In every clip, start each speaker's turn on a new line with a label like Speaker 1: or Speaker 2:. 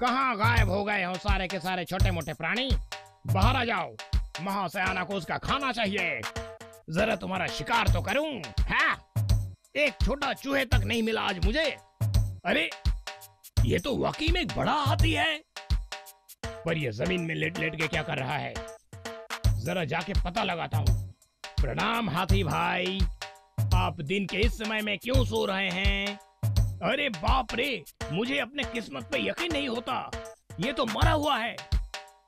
Speaker 1: कहाँ गायब हो गए हो सारे के सारे छोटे मोटे प्राणी? बाहर आ जाओ, महासयाना को उसका खाना चाहिए। जरा तुम्हारा शिकार तो करूं। हाँ, एक छोटा चूहे तक नहीं मिला आज मुझे। अरे ये तो वाकई में एक बड़ा हाथी है, पर ये जमीन में लेट लेट के क्या कर रहा है? जरा जाके पता लगाता हूँ। प्रणाम हाथी भाई, आप दिन के इस समय में क्यों सो रहे हैं? अरे बाप रे, मुझे अपने किस्मत पे यकीन नहीं होता, ये तो मरा हुआ है।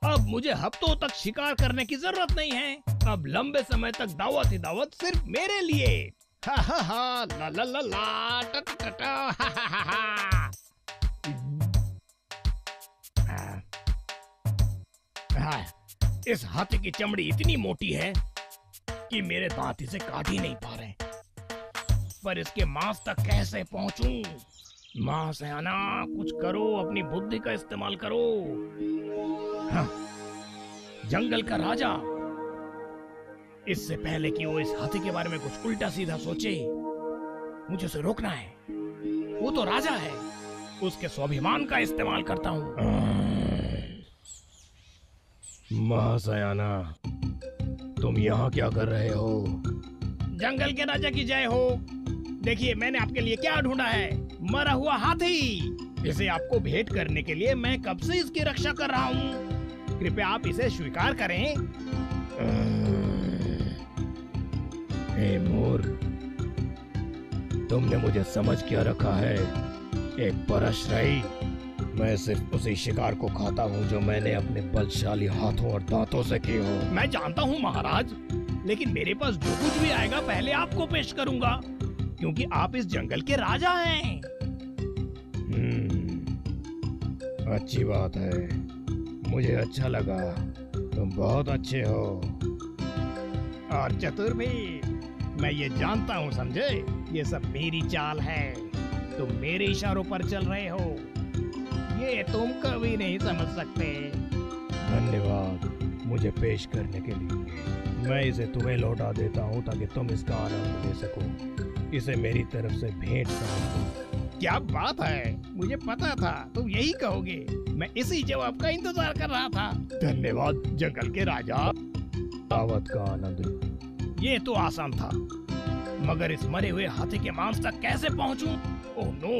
Speaker 1: अब मुझे हफ्तों तक शिकार करने की जरूरत नहीं है। अब लंबे समय तक दावत ही दावत सिर्फ मेरे लिए। हा हा हा, ला ला ला ला, टा टा टा टा, हा हा हा हा। हाँ, इस हाथी की चमड़ी इतनी मोटी है कि मेरे दांत इसे काट ही नहीं पा रहे, पर इसके मांस तक कैसे पहुंचूं? महासयाना, कुछ करो, अपनी बुद्धि का इस्तेमाल करो। हाँ, जंगल का राजा, इससे पहले कि वो इस हाथी के बारे में कुछ उल्टा सीधा सोचे, मुझे उसे रोकना है। वो तो राजा है, उसके स्वाभिमान का इस्तेमाल करता हूँ। महासयाना, तुम यहाँ क्या कर रहे हो? जंगल के राजा की जय हो। देखिए मैंने आपके लिए क्या ढूंढा है, मरा हुआ हाथी। इसे आपको भेंट करने के लिए मैं कब से इसकी रक्षा कर रहा हूँ। कृपया आप इसे स्वीकार करें। हे मोर, तुमने मुझे समझ क्या रखा है? एक परश्रयी। मैं सिर्फ उसी शिकार को खाता हूँ जो मैंने अपने बलशाली हाथों और दांतों से की हो। मैं जानता हूँ महाराज, लेकिन मेरे पास जो कुछ भी आएगा पहले आपको पेश करूंगा, क्योंकि आप इस जंगल के राजा हैं। अच्छी बात है, मुझे अच्छा लगा, तुम बहुत अच्छे हो और चतुर भी। मैं ये जानता हूँ, समझे? ये सब मेरी चाल है, तुम मेरे इशारों पर चल रहे हो, ये तुम कभी नहीं समझ सकते। धन्यवाद मुझे पेश करने के लिए। मैं इसे तुम्हें लौटा देता हूँ ताकि तुम इसका आनंद ले सको। इसे मेरी तरफ से भेंट समझो। क्या बात है, मुझे पता था तुम यही कहोगे। मैं इसी जवाब का इंतजार कर रहा था। धन्यवाद जंगल के राजा। दावत का आनंद लो। ये तो आसान था, मगर इस मरे हुए हाथी के मांस तक कैसे पहुंचूं? ओह नो,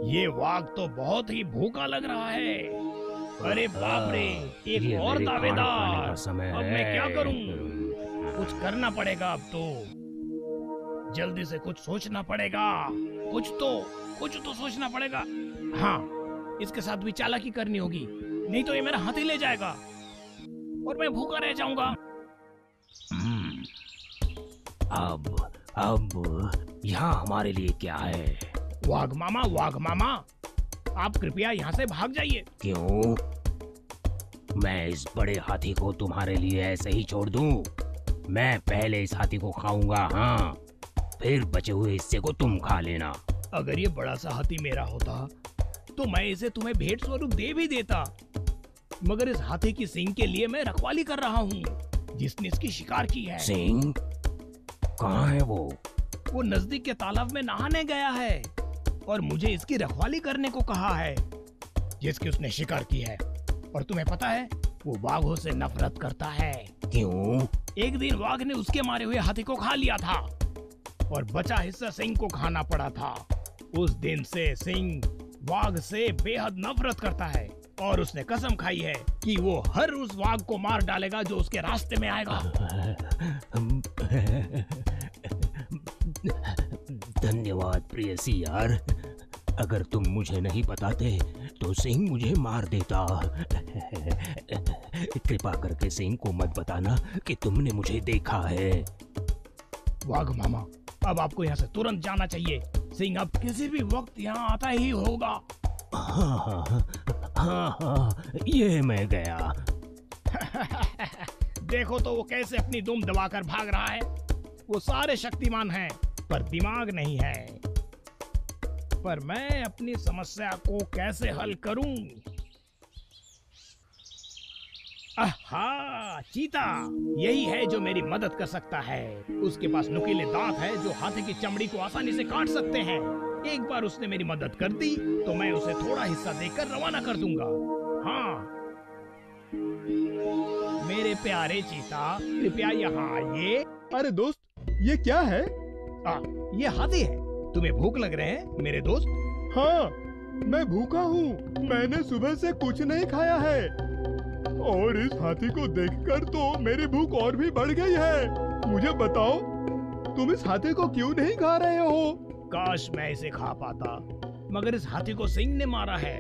Speaker 1: ये वाघ तो बहुत ही भूखा लग रहा है। अरे बाप रे, एक और दावेदार। अब मैं क्या करूं? कुछ करना पड़ेगा अब तो, जल्दी से कुछ सोचना पड़ेगा। कुछ तो सोचना पड़ेगा। हाँ, इसके साथ भी चालाकी करनी होगी, नहीं तो ये मेरा हाथी ले जाएगा और मैं भूखा रह जाऊंगा।
Speaker 2: अब यहाँ हमारे लिए क्या है?
Speaker 1: वाघ मामा, आप कृपया यहाँ से भाग जाइए।
Speaker 2: क्यों? मैं इस बड़े हाथी को तुम्हारे लिए ऐसे ही छोड़ दूं? मैं पहले इस हाथी को खाऊंगा, हाँ, फिर बचे हुए हिस्से को तुम खा लेना।
Speaker 1: अगर ये बड़ा सा हाथी मेरा होता तो मैं इसे तुम्हें भेंट स्वरूप दे भी देता, मगर इस हाथी की सींग के लिए मैं रखवाली कर रहा हूँ, जिसने इसकी शिकार की है।
Speaker 2: सींग? कहाँ है वो?
Speaker 1: वो नजदीक के तालाब में नहाने गया है और मुझे इसकी रखवाली करने को कहा है, जिसकी उसने शिकार की है। और तुम्हें पता है, वो वाघों से नफरत करता है।
Speaker 2: क्यों?
Speaker 1: एक दिन वाघ ने उसके मारे हुए हाथी को खा लिया था और बचा हिस्सा सिंह को खाना पड़ा था। उस दिन से सिंह वाघ से बेहद नफरत करता है और उसने कसम खाई है कि वो हर उस वाघ को मार डालेगा जो उसके रास्ते में आएगा।
Speaker 2: धन्यवाद प्रियसी यार, अगर तुम मुझे नहीं बताते तो सिंह मुझे मार देता। कृपा करके सिंह को मत बताना कि तुमने मुझे देखा है।
Speaker 1: वाघ मामा, अब आपको यहाँ से तुरंत जाना चाहिए। सिंह अब किसी भी वक्त यहाँ आता ही होगा।
Speaker 2: हाँ, ये मैं गया।
Speaker 1: देखो तो वो कैसे अपनी दुम दबाकर भाग रहा है। वो सारे शक्तिमान हैं पर दिमाग नहीं है। पर मैं अपनी समस्या को कैसे हल करूं? आहा, चीता यही है जो मेरी मदद कर सकता है। उसके पास नुकीले दांत है जो हाथी की चमड़ी को आसानी से काट सकते हैं। एक बार उसने मेरी मदद कर दी तो मैं उसे थोड़ा हिस्सा देकर रवाना कर दूंगा। हाँ, मेरे प्यारे चीता, कृपया यहाँ आइए।
Speaker 3: अरे दोस्त, ये क्या है?
Speaker 1: ये हाथी है। तुम्हें भूख लग रहे हैं मेरे दोस्त?
Speaker 3: हाँ, मैं भूखा हूँ। मैंने सुबह से कुछ नहीं खाया है और इस हाथी को देखकर तो मेरी भूख और भी बढ़ गई है। मुझे बताओ, तुम इस हाथी को क्यों नहीं खा रहे हो?
Speaker 1: काश मैं इसे खा पाता, मगर इस हाथी को सिंह ने मारा है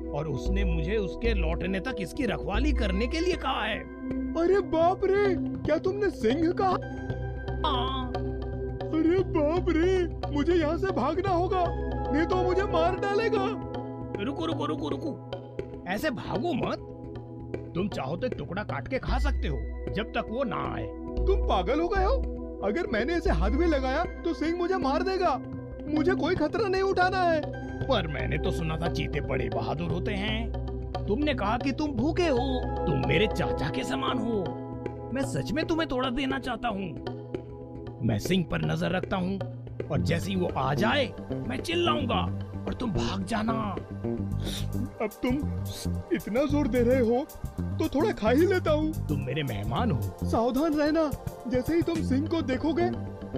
Speaker 1: और उसने मुझे उसके लौटने तक इसकी रखवाली करने के लिए कहा है।
Speaker 3: अरे बाप रे, क्या तुमने सिंह कहा?
Speaker 1: हाँ।
Speaker 3: अरे बाप रे, मुझे यहाँ से भागना होगा, नहीं तो मुझे मार डालेगा।
Speaker 1: रुको रुको रुको रुको, ऐसे भागो मत। तुम चाहो तो एक टुकड़ा काट के खा सकते हो जब तक वो ना आए।
Speaker 3: तुम पागल हो गए हो? अगर मैंने इसे हाथ भी लगाया तो सिंह मुझे मार देगा। मुझे कोई खतरा नहीं उठाना है।
Speaker 1: पर मैंने तो सुना था चीते बड़े बहादुर होते हैं। तुमने कहा कि तुम भूखे हो, तुम मेरे चाचा के समान हो। मैं सच में तुम्हें थोड़ा देना चाहता हूँ। मैं सिंह पर नजर रखता हूँ और जैसे ही वो आ जाए मैं चिल्लाऊंगा और तुम भाग जाना।
Speaker 3: अब तुम इतना जोर दे रहे हो तो थोड़ा खा ही लेता हूँ।
Speaker 1: तुम मेरे मेहमान हो।
Speaker 3: सावधान रहना, जैसे ही तुम सिंह को देखोगे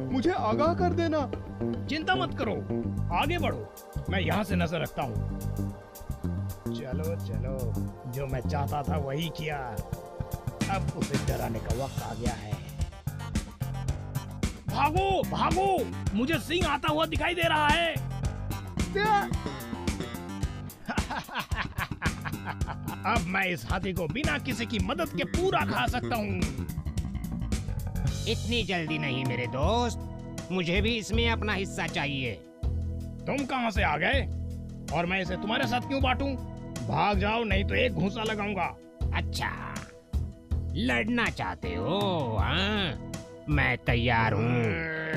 Speaker 3: मुझे आगाह कर देना।
Speaker 1: चिंता मत करो, आगे बढ़ो, मैं यहाँ से नजर रखता हूँ। चलो चलो, जो मैं चाहता था वही किया। अब उसे डराने का वक्त आ गया है। भागो भागो, मुझे सिंह आता हुआ दिखाई दे रहा है। अब मैं इस हाथी को बिना किसी की मदद के पूरा खा सकता हूँ।
Speaker 2: इतनी जल्दी नहीं मेरे दोस्त, मुझे भी इसमें अपना हिस्सा चाहिए।
Speaker 1: तुम कहाँ से आ गए और मैं इसे तुम्हारे साथ क्यों बांटूं? भाग जाओ, नहीं तो एक घूंसा लगाऊंगा।
Speaker 2: अच्छा, लड़ना चाहते हो? हाँ, मैं तैयार हूँ।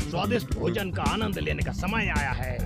Speaker 1: स्वादिष्ट भोजन का आनंद लेने का समय आया है।